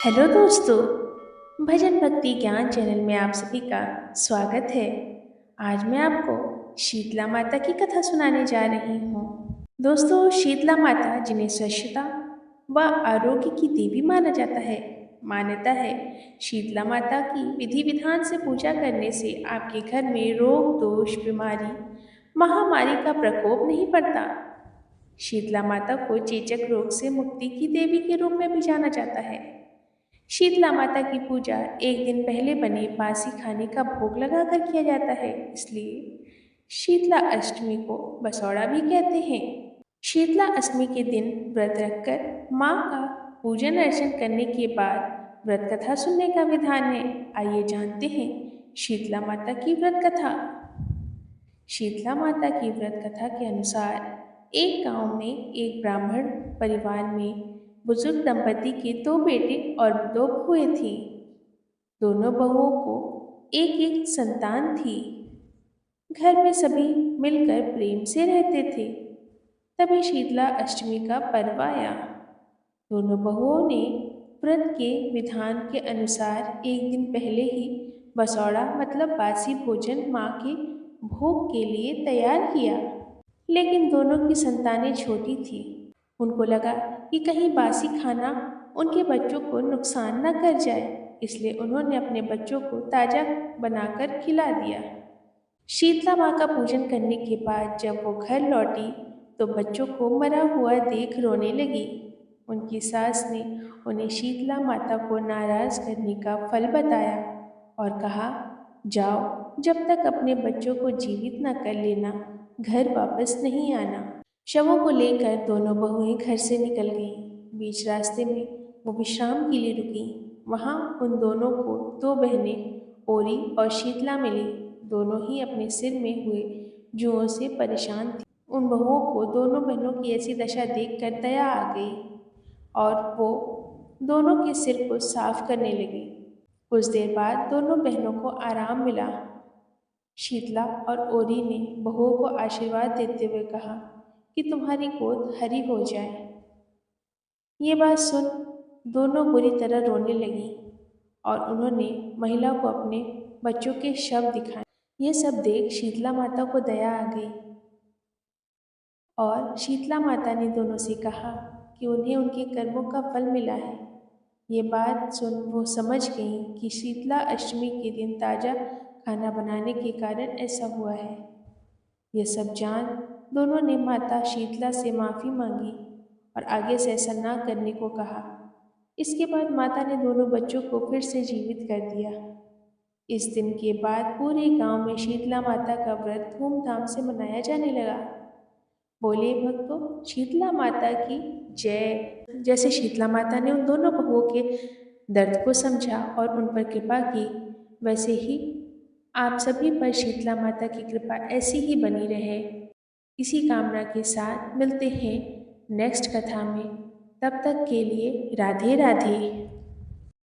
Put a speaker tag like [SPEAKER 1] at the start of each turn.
[SPEAKER 1] Hello दोस्तों। भजन भक्ति ज्ञान चैनल में आप सभी का स्वागत है। आज मैं आपको शीतला माता की कथा सुनाने जा रही हूँ। दोस्तों, शीतला माता जिन्हें स्वच्छता व आरोग्य की देवी माना जाता है, मान्यता है शीतला माता की विधि विधान से पूजा करने से आपके घर में रोग दोष बीमारी महामारी का प्रकोप नहीं पड़ता। शीतला माता को चेचक रोग से मुक्ति की देवी के रूप में भी जाना जाता है। शीतला माता की पूजा एक दिन पहले बने बासी खाने का भोग लगाकर किया जाता है, इसलिए शीतला अष्टमी को बसौड़ा भी कहते हैं। शीतला अष्टमी के दिन व्रत रखकर माँ का पूजन अर्चन करने के बाद व्रत कथा सुनने का विधान है। आइए जानते हैं शीतला माता की व्रत कथा। शीतला माता की व्रत कथा के अनुसार एक गांव में एक ब्राह्मण परिवार में बुजुर्ग दंपति के दो बेटे और दो बहुएं थीं। दोनों बहुओं को एक एक संतान थी। घर में सभी मिलकर प्रेम से रहते थे। तभी शीतला अष्टमी का पर्व आया। दोनों बहुओं ने व्रत के विधान के अनुसार एक दिन पहले ही बसौड़ा मतलब बासी भोजन माँ के भोग के लिए तैयार किया। लेकिन दोनों की संतानें छोटी थी। उनको लगा कि कहीं बासी खाना उनके बच्चों को नुकसान न कर जाए, इसलिए उन्होंने अपने बच्चों को ताज़ा बनाकर खिला दिया। शीतला माँ का पूजन करने के बाद जब वो घर लौटी तो बच्चों को मरा हुआ देख रोने लगी। उनकी सास ने उन्हें शीतला माता को नाराज करने का फल बताया और कहा, जाओ, जब तक अपने बच्चों को जीवित न कर लेना घर वापस नहीं आना। शवों को लेकर दोनों बहुएं घर से निकल गईं। बीच रास्ते में वो विश्राम के लिए रुकी। वहाँ उन दोनों को दो बहनें ओरी और शीतला मिली। दोनों ही अपने सिर में हुए जुओं से परेशान थी। उन बहुओं को दोनों बहनों की ऐसी दशा देखकर दया आ गई और वो दोनों के सिर को साफ करने लगी। कुछ देर बाद दोनों बहनों को आराम मिला। शीतला और ओरी ने बहुओं को आशीर्वाद देते हुए कहा कि तुम्हारी गोद हरी हो जाए। ये बात सुन दोनों बुरी तरह रोने लगी और उन्होंने महिला को अपने बच्चों के शव दिखाए। ये सब देख शीतला माता को दया आ गई और शीतला माता ने दोनों से कहा कि उन्हें उनके कर्मों का फल मिला है। ये बात सुन वो समझ गईं कि शीतला अष्टमी के दिन ताज़ा खाना बनाने के कारण ऐसा हुआ है। यह सब जान दोनों ने माता शीतला से माफ़ी मांगी और आगे से ऐसा ना करने को कहा। इसके बाद माता ने दोनों बच्चों को फिर से जीवित कर दिया। इस दिन के बाद पूरे गांव में शीतला माता का व्रत धूमधाम से मनाया जाने लगा। बोले भक्तों, शीतला माता की जय। जैसे शीतला माता ने उन दोनों बहुओं के दर्द को समझा और उन पर कृपा की, वैसे ही आप सभी पर शीतला माता की कृपा ऐसी ही बनी रहे। इसी कामना के साथ मिलते हैं नेक्स्ट कथा में। तब तक के लिए राधे राधे।